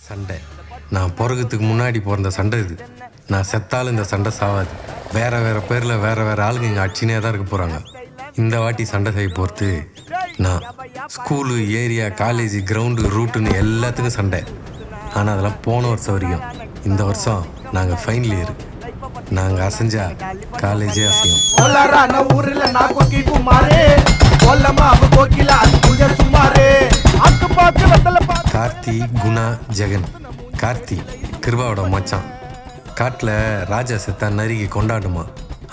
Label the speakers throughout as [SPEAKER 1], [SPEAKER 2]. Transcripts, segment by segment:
[SPEAKER 1] சண்டை நான் பிறகுறதுக்கு முன்னாடி பிறந்த சண்டை இது. நான் செத்தாலும் இந்த சண்டை சாவாது. வேற வேற பேரில் வேற வேற ஆளுங்க இங்கே அடிச்சுனே தான் இருக்க போகிறாங்க. இந்த வாட்டி சண்டை செய்ய போகிறது நான். ஸ்கூலு, ஏரியா, காலேஜ், கிரவுண்டு, ரூட்டுன்னு எல்லாத்துக்கும் சண்டை. ஆனால் அதெல்லாம் போன வருஷம் வரைக்கும். இந்த வருஷம் நாங்கள் ஃபைனல் இயர். நாங்கள் அசைஞ்சா காலேஜே அசையும். கார்த்தி, குணா, ஜெகன். கார்த்தி கிருபாவோட மச்சான். காட்டில் ராஜா செத்தா நரிக்கு கொண்டாடுமா,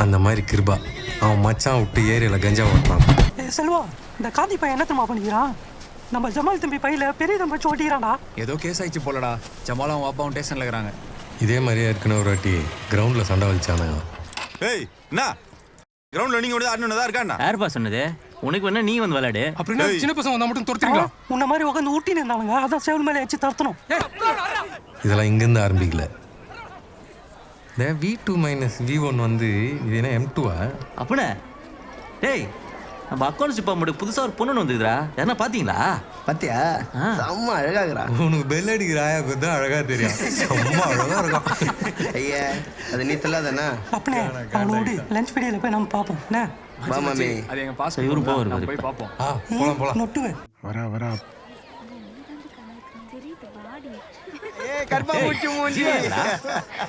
[SPEAKER 1] அந்த மாதிரி கிருபா அவன் மச்சான் விட்டு ஏரியாவில் கஞ்சா ஓட்டுறான்.
[SPEAKER 2] செல்வா, இந்த கார்த்தி பையன் என்ன தெரியுமா பண்ணிக்கிறான்? நம்ம ஜமால் தம்பி பையில பெரிய தம்பி வச்சு ஓட்டிக்கிறான்டா.
[SPEAKER 3] ஏதோ கேஸ் ஆயிடுச்சு போலடா. ஜமாலும் அவன் அப்பாவும் ஸ்டேஷன்ல இருக்கிறாங்க.
[SPEAKER 1] இதே மாதிரியே இருக்குன்னு ஒரு வாட்டி கிரவுண்டில் சண்டை வலிச்சானுங்க.
[SPEAKER 4] ஏய் என்ன கிரவுண்ட்ல நீங்க வந்து ஆடணும்னு இருக்காண்ணா?
[SPEAKER 5] யாருப்பா சொன்னது? உனக்கு வேணா நீ வந்து விளையாடு.
[SPEAKER 6] அப்படின்னா சின்ன பசங்க வந்தா மட்டும் துரத்துறீங்களா?
[SPEAKER 2] உன்ன மாதிரி உட்காந்து ஊட்டி நின்றானுங்க. அதான் சேவல் மேலே வச்சு தரத்தணும்.
[SPEAKER 1] இதெல்லாம் இங்கேருந்து ஆரம்பிக்கல. இந்த V2-V1 வந்து இது என்ன M2-ஆ?
[SPEAKER 5] அப்படின்னா டேய், நம்ம அக்கௌண்ட்ஸ் டிபார்ட்மெண்ட் புதுசாக ஒரு பொண்ணு வந்துக்குதுடா. யாரா பார்த்தீங்களா?
[SPEAKER 7] பாத்தியா? செம்ம அழகாகிறா.
[SPEAKER 1] உனக்கு பெல் அடிக்கிற ஆயாக்கு தான் அழகா தெரியும். செம்ம அழகா இருக்கும்.
[SPEAKER 7] ஐயா, அது நீ சொல்லாதானே?
[SPEAKER 2] அப்பனே அவனோடு லஞ்ச் பீரியட்ல போய் நம்ம பார்ப்போம். என்ன
[SPEAKER 7] வா மாமி.
[SPEAKER 3] அது எங்க பாஸ்
[SPEAKER 5] இவரு போவாரு.
[SPEAKER 3] நம்ம போய் பாப்போம்.
[SPEAKER 1] போலாம்.
[SPEAKER 2] நொட்டுவேன்.
[SPEAKER 6] வரா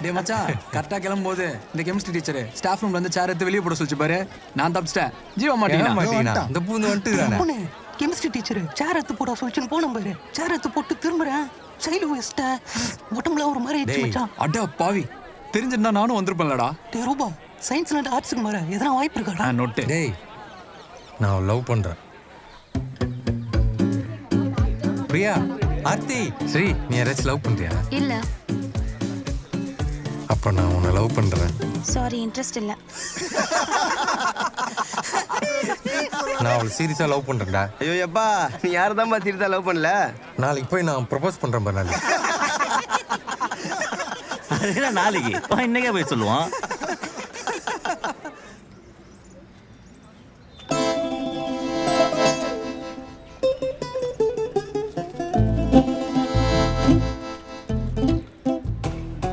[SPEAKER 3] டேய் மச்சான், கரெக்டா கிளம்பும்போது இந்த கெமிஸ்ட்ரி டீச்சர் ஸ்டாஃப் ரூம்ல இருந்து சேர் எடுத்து வெளியே போட சொல்லிச்சு பாரு. நான் தப்பிச்சிட்டேன். ஜீவா மாட்டீங்களா?
[SPEAKER 1] இந்த பூந்து வந்துட்டு
[SPEAKER 2] அப்பனே கெமிஸ்ட்ரி டீச்சர் சேர் எடுத்து போட சொல்லிச்சுன்னு போனோம் பாரு. சேர் எடுத்து போட்டு திரும்புறேன். சைடு வேஸ்ட்ட உடம்புல ஒரு மாதிரி ஆயிடுச்சு மச்சான்.
[SPEAKER 3] அடா பாவி, தெரிஞ்சிருந்தா நானும் வந்திருப்பேன்லடா.
[SPEAKER 2] டேய் ரூபா, சயின்ஸ்ல இருந்து ஆர்ட்ஸுக்கு மாற எதனா வாய்ப்பு இருக்காடா?
[SPEAKER 3] நோட்டு.
[SPEAKER 1] டேய், நான் லவ் பண்றேன். பிரியா, ஆர்த்தி, ஸ்ரீ, நீ யாராச்சும் லவ் பண்றியா?
[SPEAKER 8] இல்ல.
[SPEAKER 1] அப்ப நான் உன்னை லவ் பண்றேன்.
[SPEAKER 8] சாரி, இன்ட்ரெஸ்ட் இல்ல.
[SPEAKER 1] நான் அவளை சீரியஸா லவ் பண்றேன்டா.
[SPEAKER 7] ஐயோ எப்பா, நீ யாரை தான் பார்த்துட்டு லவ் பண்ணல?
[SPEAKER 1] நாளைக்கு போய் நான் ப்ரப்போஸ் பண்றேன் பாரு. நாளைக்கு
[SPEAKER 5] அதுதான் நாளைக்கு இன்னைக்கே போய் சொல்லுவான்.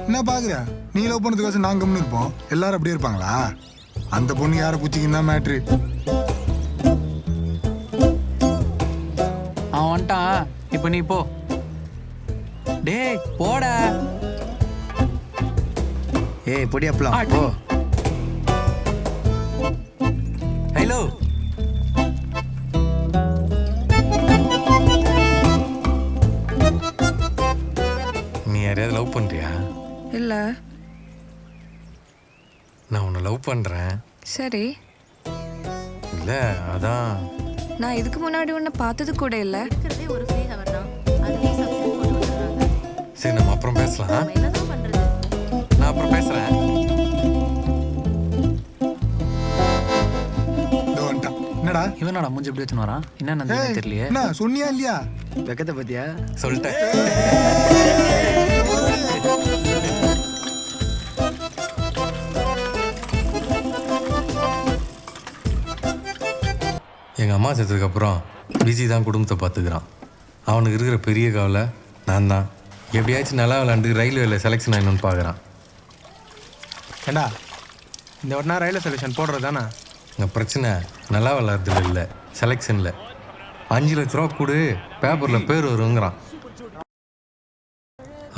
[SPEAKER 6] என்ன பாக்குற? நீ லவ் பண்ணதுக்காக நாங்க கம்முன்னு இருப்போம். எல்லாரும் அப்படியே இருப்பாங்களா? அந்த பொண்ணு யாரை பூச்சிக்கின்னு தான் மேட்ரு.
[SPEAKER 3] அவன் வந்துட்டான். இப்போ நீ போ. டேய் போட.
[SPEAKER 7] ஏய் பொடி அப்பலாம் போ.
[SPEAKER 1] ஹலோ, நீ யாரையாவது லவ் பண்றியா?
[SPEAKER 8] இல்ல.
[SPEAKER 1] நான் உன்னை லவ் பண்றேன்.
[SPEAKER 8] சரி,
[SPEAKER 1] இல்ல அதான்.
[SPEAKER 8] நான் இதுக்கு முன்னாடி உன்னை பார்த்தது கூட இல்ல.
[SPEAKER 1] சரி, நம்ம அப்புறம் பேசலாம். நான் அப்புறம் பேசுறேன்.
[SPEAKER 6] இதோ வந்துட்டான். என்னடா?
[SPEAKER 3] இவனடா மூஞ்சி எப்படி வச்சுன்னு வரான்? என்ன நடந்ததுன்னு தெரியலையே.
[SPEAKER 6] என்ன சொன்னியா இல்லையா?
[SPEAKER 7] வெக்கத்தை பத்தியா?
[SPEAKER 1] சொல்லிட்டேன். எங்கள் அம்மா செத்ததுக்கப்புறம் விஜி தான் குடும்பத்தை பார்த்துக்கிறான். அவனுக்கு இருக்கிற பெரிய கவலை நான் தான். எப்படியாச்சும் நல்லா விளாண்டு ரயில்வேல செலெக்ஷன் ஆகணும்னு பார்க்குறான்.
[SPEAKER 9] ஏண்டா, இந்த ஒரு நாள் ரயில்வே செலெக்ஷன் போடுறது தானே?
[SPEAKER 1] எங்கள் பிரச்சனை நல்லா விளாட்றதுல இல்லை, செலெக்ஷனில். 5 லட்ச ரூபா கொடு, பேப்பரில் பேர் வருங்கிறான்.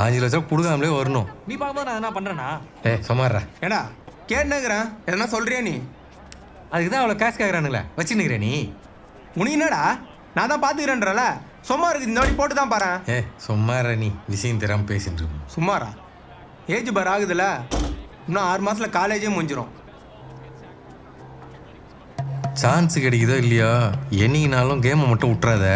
[SPEAKER 1] 5 லட்ச ரூபா கொடுக்காமலே வரணும்.
[SPEAKER 5] நீ பார்க்கும்போது நான் என்ன பண்ணுறேன்னா?
[SPEAKER 1] சுமாரா.
[SPEAKER 9] ஏண்டா கேட்டுக்கிறேன், எதனா சொல்றியா நீ?
[SPEAKER 1] அதுக்கு தான் அவ்வளோ காசு கேட்குறானுங்களே, வச்சுன்னுக்கிற நீ.
[SPEAKER 9] உனக்கு என்னடா, நான் தான் பார்த்துக்கிறேன்றல. சும்மா இருக்குது, இந்த வாட்டி போட்டு தான் பாரு.
[SPEAKER 1] சும்மாரா, நீ விஷயம் தெரியாமல் பேசிட்டு இருக்கோம்.
[SPEAKER 9] சும்மாரா, ஏஜ் பார் ஆகுதுல்ல, இன்னும் 6 மாதத்தில் காலேஜே முடிஞ்சிடும்.
[SPEAKER 1] சான்ஸ் கிடைக்குதோ இல்லையோ, என்னைக்குனாலும் கேமை மட்டும் விட்டுறாத.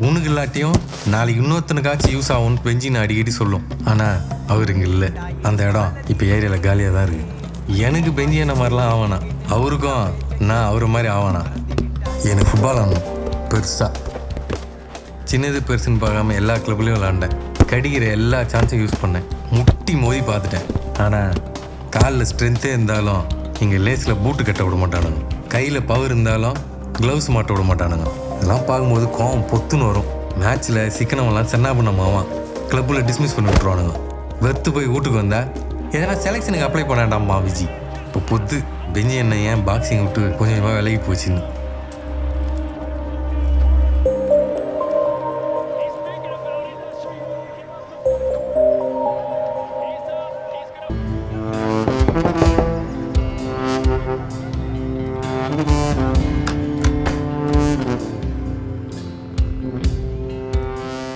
[SPEAKER 1] உனக்கு இல்லாட்டியும் நாளைக்கு இன்னொருத்தனுக்காச்சும் யூஸ் ஆகும்னு பெஞ்சின்னு அடிக்கடி சொல்லும். ஆனால் அவர் இங்கே இல்லை. அந்த இடம் இப்போ ஏரியாவில் காலியாக தான் இருக்குது. எனக்கு பெஞ்சி என்ன மாதிரிலாம் ஆவானா, அவருக்கும் நான் அவர் மாதிரி ஆவானா. எனக்கு ஃபுட்பால் ஆடணும் பெருசாக. சின்னது பெருசுன்னு பார்க்காம எல்லா கிளப்லேயும் விளாண்டேன். கடிக்கிற எல்லா சான்ஸும் யூஸ் பண்ணேன். முட்டி மோதி பார்த்துட்டேன். ஆனால் காலில் ஸ்ட்ரென்த்தே இருந்தாலும் இங்கே லேஸில் பூட்டு கட்ட விட மாட்டானுங்க. கையில் பவர் இருந்தாலும் க்ளவுஸ் மாட்ட விட மாட்டானுங்க. இதெல்லாம் பார்க்கும்போது கோவம் பொத்துன்னு வரும். மேட்ச்சில் சிக்கனவெல்லாம் சென்னா பண்ண மாவான். கிளப்பில் டிஸ்மிஸ் பண்ணி விட்ருவானுங்க. வெறுத்து போய் வீட்டுக்கு வந்தா எதனா செலெக்ஷனுக்கு அப்ளை பண்ணாண்டாம்மா விஜி. இப்போ பொத்து பெஞ்சி என்ன ஏன் பாக்ஸிங் விட்டு கொஞ்சமாக விலகி போச்சுன்னு.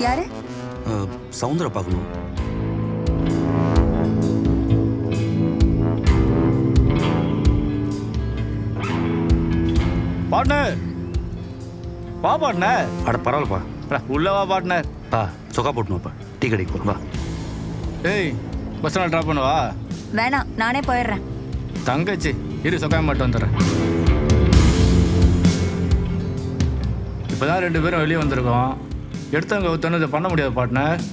[SPEAKER 8] யாரு?
[SPEAKER 5] சவுந்தர பார்க்கணும்.
[SPEAKER 4] பார்ட்னர் வா பார்ட்னர்.
[SPEAKER 5] அட பரவாயில்லப்பா.
[SPEAKER 4] உள்ள வா பார்ட்னர்.
[SPEAKER 5] பா சொக்கா போட்டுனுப்பா. டீ கடைக்கு போ வா.
[SPEAKER 4] ஏய் பஸ் ஸ்டாண்ட் ட்ராப் பண்ணுவா.
[SPEAKER 8] வேணாம், நானே போயிடுறேன்.
[SPEAKER 4] தங்கச்சி இரு சொக்காயம் மட்டும் வந்துடுறேன். இப்போதான் 2 பேரும் வெளியே வந்திருக்கோம். எடுத்தவங்க ஒருத்தவங்க இதை பண்ண முடியாது பார்ட்னர்.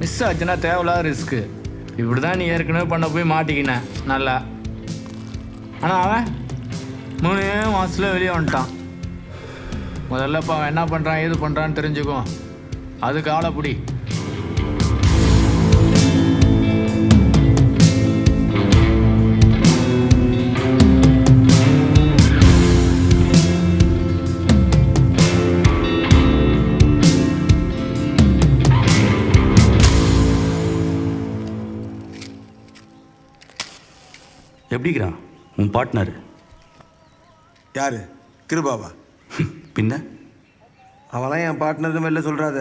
[SPEAKER 4] மிஸ் ஆச்சுன்னா தேவையில்லாத ரிஸ்க்கு. இப்படி தான் நீ ஏற்கனவே பண்ண போய் மாட்டிக்கினேன் நல்லா. ஆனால் அவன் 3 மாதத்தில் வெளியே வந்துட்டான். முதல்ல இப்போ அவன் என்ன பண்ணுறான் ஏது பண்ணுறான்னு தெரிஞ்சுக்கும். அதுக்கு ஆளை பிடி.
[SPEAKER 5] எப்படிங்கிறான் உன் பார்ட்னர்?
[SPEAKER 10] யாரு? கிருபாவா?
[SPEAKER 5] பின்ன
[SPEAKER 10] அவன்லாம் என் பார்ட்னர்னு வெளில சொல்கிறாத,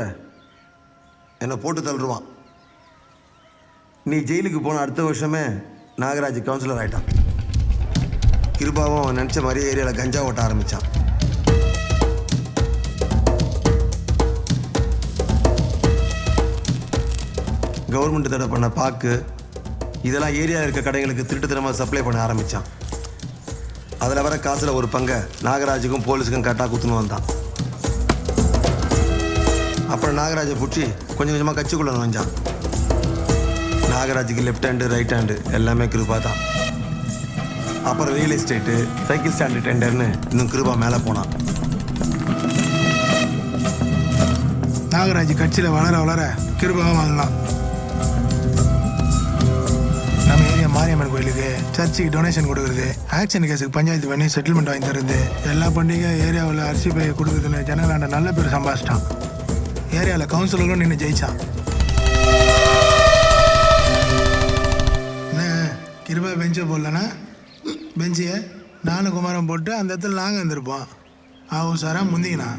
[SPEAKER 10] என்னை போட்டு தள்ளுருவான். நீ ஜெயிலுக்கு போன அடுத்த வருஷமே நாகராஜ் கவுன்சிலர் ஆகிட்டான். கிருபாவும் அவன் நினச்ச மாதிரியே ஏரியாவில் கஞ்சா ஓட்ட ஆரம்பித்தான். கவர்மெண்ட் தடை பண்ண பாக்கு இதெல்லாம் ஏரியாவில் இருக்க கடைகளுக்கு திருட்டுத்தனமாக சப்ளை பண்ண ஆரம்பித்தான். அதில் வர காசில் ஒரு பங்கை நாகராஜுக்கும் போலீஸுக்கும் கரெக்டாக குத்துன்னு வந்தான். அப்புறம் நாகராஜை பிடிச்சி கொஞ்சம் கொஞ்சமாக கட்சிக்குள்ளே நுழைஞ்சான். நாகராஜுக்கு லெஃப்ட் ஹேண்டு ரைட் ஹேண்டு எல்லாமே கிருபா தான். அப்புறம் ரியல் எஸ்டேட்டு சைக்கிள் ஸ்டாண்டு டெண்டர்னு இன்னும் கிருபா மேலே போனான்.
[SPEAKER 6] நாகராஜ் கட்சியில் வளர வளர கிருபாவும் வளரலாம். நம்ம ஏரியா மாரியம்மன் கோயிலுக்கு சர்ச்சுக்கு டொனேஷன் கொடுக்குறது, ஆக்ஷன் கேஸுக்கு பஞ்சாயத்து பண்ணி செட்டில்மெண்ட் வாங்கி தருது, எல்லா பண்டிகை ஏரியாவில் அரிசி பையை கொடுக்குறதுன்னு ஜனங்களாண்ட நல்ல பேர் சம்பாதிச்சிட்டான். ஏரியாவில் கவுன்சிலரும் நின்று ஜெயிச்சான். என்ன கிருபா பெஞ்சை போடலன்னா பெஞ்சியை நானும் குமாரம் போட்டு அந்த இடத்துல நாங்கள் இருந்திருப்போம். அவன் சாரா முந்திக்கினா.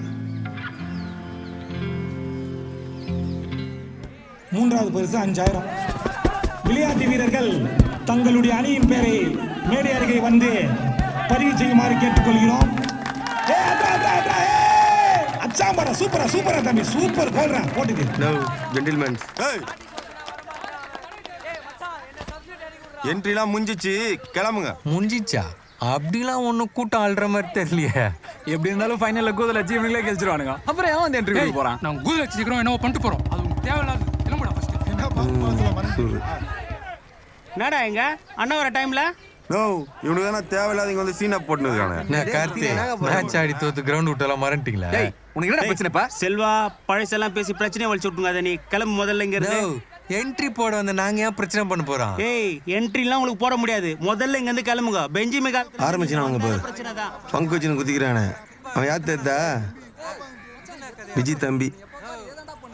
[SPEAKER 11] 3வது பரிசு 5000. விளையாட்டு வீரர்கள் தங்களுடைய அணியின் பெயரை மேடை அருகே வந்து பதிவு செய்யுமாறு கேட்டுக்கொள்கிறோம். அச்சாம்பரா சூப்பரா சூப்பரா தம்பி, சூப்பர் போடுறேன் போட்டுக்கு.
[SPEAKER 10] ஜென்டில்மேன்ஸ், என்ட்ரிலாம் முடிஞ்சிச்சு, கிளம்புங்க.
[SPEAKER 1] முடிஞ்சிச்சா? அப்படிலாம் ஒன்றும் கூட்டம் ஆள்ற மாதிரி தெரியலையே.
[SPEAKER 3] எப்படி இருந்தாலும் ஃபைனலில் கூதல் வச்சு இவங்களே கழிச்சிருவானுங்க. அப்புறம் ஏன் வந்து என்ட்ரி போகிறான்?
[SPEAKER 2] நான் கூதல் வச்சுக்கிறோம், என்னவோ பண்ணிட்டு போகிறோம். அது உங்களுக்கு தேவையில்லாது. கிளம்புடா ஃபர்ஸ்ட்.
[SPEAKER 9] என்னடா எங்க அண்ணா வர டைம்ல
[SPEAKER 4] நோ இவனுக்கு தானே தேவையில்லாத இங்கே வந்து சீனா போட்டுருக்கானே.
[SPEAKER 1] என்ன கார்த்தி, மேட்ச் ஆடி தோத்து கிரவுண்ட் விட்டெல்லாம் மறந்துட்டீங்களா?
[SPEAKER 3] உனக்கு என்ன பிரச்சனைப்பா?
[SPEAKER 9] செல்வா பழசெல்லாம் பேசி பிரச்சனையை வலிச்சு விட்டுங்க. நீ கிளம்பு முதல்ல இங்க இருந்து.
[SPEAKER 1] என்ட்ரி போட வந்து நாங்க ஏன் பிரச்சனை பண்ண போறோம்?
[SPEAKER 9] ஏய் என்ட்ரிலாம் உங்களுக்கு போட முடியாது. முதல்ல இங்க இருந்து கிளம்புங்க. பெஞ்சி மேகா
[SPEAKER 10] ஆரம்பிச்சுனாங்க பாரு.
[SPEAKER 9] பிரச்சனை தான்.
[SPEAKER 10] பங்கு வச்சுன்னு குதிக்கிறானே அவன் யார் தெரிதா? விஜய் தம்பி.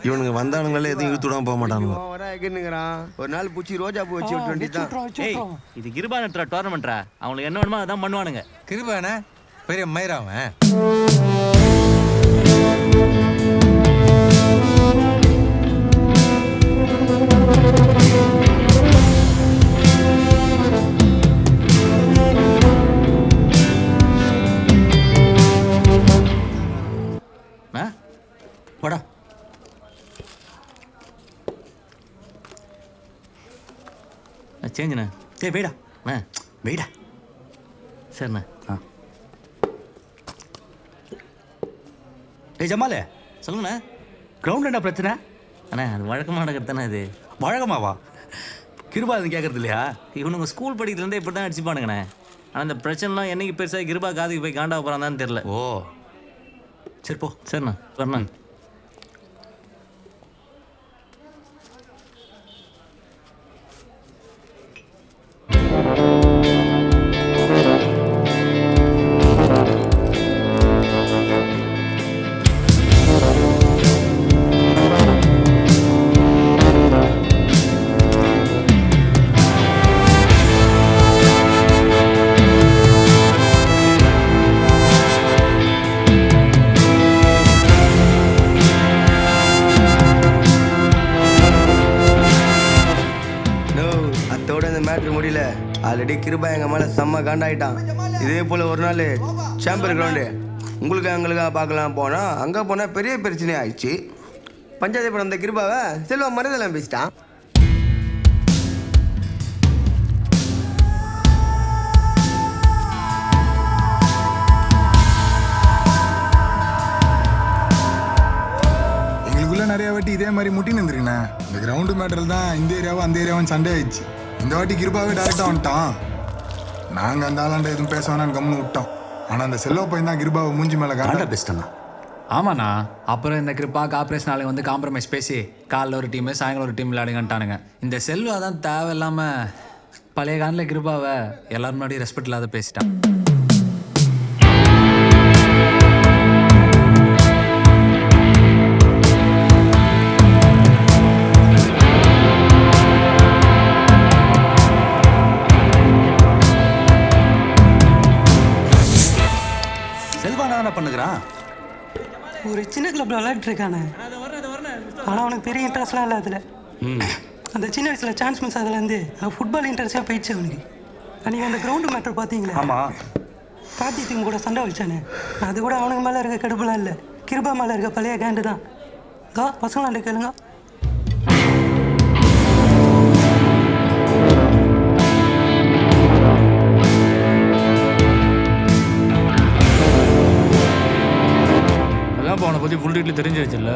[SPEAKER 10] இவனுங்க வந்தானுங்களே எதுவும் இழுத்து விடாம போக மாட்டானுங்க.
[SPEAKER 7] ஒரு நாள் பூச்சி ரோஜா பூ வச்சு விட்டு வேண்டியதான்.
[SPEAKER 5] ஏய் இது கிருபா நட்ரா டோர்னமெண்ட்ரா. அவங்களுக்கு என்ன வேணுமோ அதான் பண்ணுவானுங்க.
[SPEAKER 1] கிருபானா பெரிய மயிராவன்.
[SPEAKER 5] போடா. சேஞ்சுண்ணா. ஏய் வெயிடா வெயிடா. சரிண்ணா.
[SPEAKER 9] ஏய் ஜமாலே
[SPEAKER 5] சொல்லுங்கண்ணா.
[SPEAKER 9] கிரவுண்ட் என்ன பிரச்சனை?
[SPEAKER 5] அண்ணா அது வழக்கமாக நடக்கிறது தானே இது.
[SPEAKER 9] வழக்கமாவா? கிருபா அது கேட்கறது இல்லையா?
[SPEAKER 5] இவனுங்க ஸ்கூல் படிக்கிறதுலேருந்தே இப்படி தான் அடிச்சுப்பானுங்கண்ணே. ஆனால் இந்த பிரச்சனைலாம் என்னைக்கு பெருசாக கிருபா காதுக்கு போய் காண்டா போகிறான்னு தெரில.
[SPEAKER 9] ஓ சரி போ.
[SPEAKER 5] சரிண்ணா வரண்ணா.
[SPEAKER 7] மேட்ரு முடியல. ஆல்ரெடி கிருபா எங்கள் மேலே செம்ம காண்டாயிட்டான். இதே போல் ஒரு நாள் சாம்பியன் கிரவுண்டு உங்களுக்கு எங்களுக்காக பார்க்கலாம் போனால் அங்கே போனால் பெரிய பிரச்சனை ஆயிடுச்சு. பஞ்சாயத்து படம் அந்த கிருபாவை செல்வா மருதெல்லாம் பேசிட்டான்.
[SPEAKER 6] எங்களுக்குள்ள நிறைய வாட்டி இதே மாதிரி முட்டின்னு இருந்துருங்கண்ணா. இந்த கிரவுண்டு மேட்டரில் தான் இந்த ஏரியாவும் அந்த ஏரியாவும் சண்டே ஆயிடுச்சு. இந்த வாட்டி கிருபாவே டேரெக்டாக வந்துட்டான். நாங்கள் அந்த ஆளாண்ட எதுவும் பேச வேணான்னு கம்முன்னு விட்டோம். ஆனால் அந்த செல்வ பையன் தான் கிருபாவை மூஞ்சி மேலே காண்டா
[SPEAKER 10] பேசிட்டேண்ணா.
[SPEAKER 3] ஆமாண்ணா, அப்புறம் இந்த கிருப்பாக்கு ஆப்ரேஷன் நாளைக்கு வந்து காம்ப்ரமைஸ் பேசி காலைல ஒரு டீமு சாயங்காலம் ஒரு டீம் விளையாடுங்கன்ட்டானுங்க. இந்த செல்வா தான் தேவையில்லாமல் பழைய காலில் கிருபாவை எல்லாரும் முன்னாடி ரெஸ்பெக்ட் இல்லாத பேசிட்டான்.
[SPEAKER 5] செல்வானா என்ன பண்ணுகிறான்?
[SPEAKER 2] ஒரு சின்ன கிளப்ல விளையாட்டு இருக்கானே, ஆனால் அவனுக்கு பெரிய இன்ட்ரெஸ்ட்லாம் இல்லை அதில். அந்த சின்ன வயசில் சான்ஸ் மிஸ் அதுலேருந்து ஃபுட்பால் இன்ட்ரெஸ்டாக போயிடுச்சு அவனுக்கு. அன்றைக்கி அந்த கிரவுண்டு மேட்டர் பார்த்தீங்களா?
[SPEAKER 5] ஆமாம்.
[SPEAKER 2] கார்த்திக் கூட சண்டை வச்சானே, அது கூட அவனுக்கு மேலே இருக்க கடுப்புலாம் இல்லை, கிருபா மேலே இருக்க பழைய கேண்டு தான். பசங்களாண்ட கேளுங்க.
[SPEAKER 4] அதான் அவனை பற்றி ஃபுல் டீட்டில் தெரிஞ்சிருச்சுல்ல,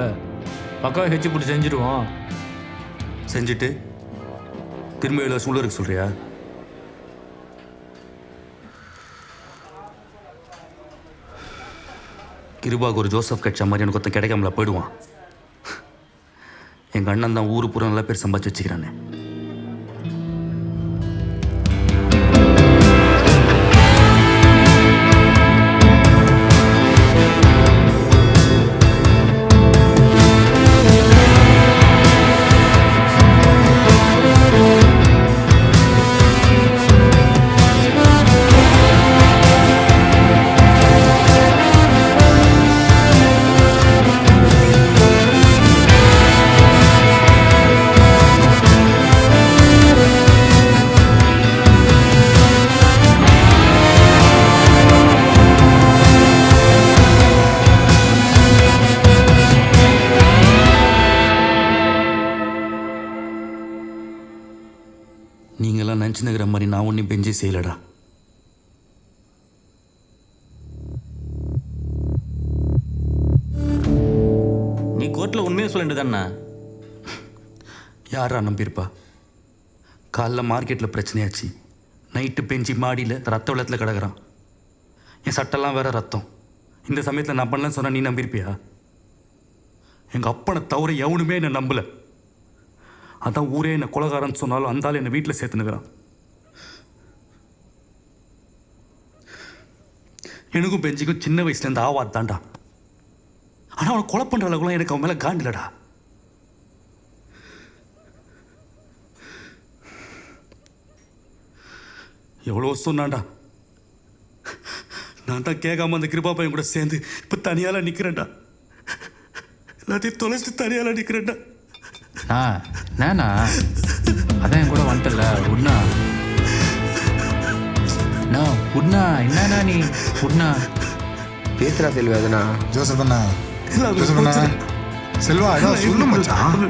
[SPEAKER 4] பக்காவை ஹெச்சு போட்டு செஞ்சுடுவோம்.
[SPEAKER 5] செஞ்சுட்டு திரும்ப இவ்வளோ சூழல் இருக்கு சொல்கிறியா? கிருபாவுக்கு ஒரு ஜோசப் கிடைச்ச மாதிரி எனக்கு ஒருத்தன் கிடைக்காமல போயிடுவான். எங்கள் அண்ணன் தான் ஊரு பூரா நல்லா பேர் சம்பாதிச்சு வச்சுக்கிறானே. நீங்களாம் நினச்சினுக்கிற மாதிரி நான் ஒன்றும் பெஞ்சே செய்யலடா. நீ கோர்ட்டில் உண்மையை சொல்ல வேண்டியதானே? யாரா நம்பியிருப்பா? காலைல மார்க்கெட்டில் பிரச்சனையாச்சு, நைட்டு பெஞ்சி மாடியில் ரத்த வெள்ளத்தில் கிடக்குறான். என் சட்டெல்லாம் வேற ரத்தம். இந்த சமயத்தில் நான் பண்ணலன்னு சொன்னால் நீ நம்பியிருப்பியா? எங்கள் அப்பனை தவிர எவனுமே என்னை நம்பலை. அதான் ஊரே என்னை கொலகாரன்னு சொன்னாலும் அந்த ஆள் என்னை வீட்டில் சேர்த்துனுக்கிறான். எனக்கும் பெஞ்சிக்கும் சின்ன வயசுலேருந்து ஆவாது தாண்டா. ஆனால் அவனை கொலை பண்ணுற அளவுக்குலாம் எனக்கு அவன் மேலே காண்டிலடா. எவ்வளோ சொன்னான்டா. நான் தான் கேட்காம அந்த கிருபா பையன் கூட சேர்ந்து இப்போ தனியால நிற்கிறேன்டா. எல்லாத்தையும் தொலைச்சிட்டு தனியால நிற்கிறேன்டா.
[SPEAKER 3] நானா அதான் என் கூட வந்துட்டல உட்னா. உட்னா என்னண்ணா நீ உட்னா
[SPEAKER 7] பேசுகிறா செல்வா? எதுனா
[SPEAKER 6] ஜோசப் அண்ணா, ஜோசப் அண்ணா, செல்வா ஏதாவது சொல்லு மச்சான்.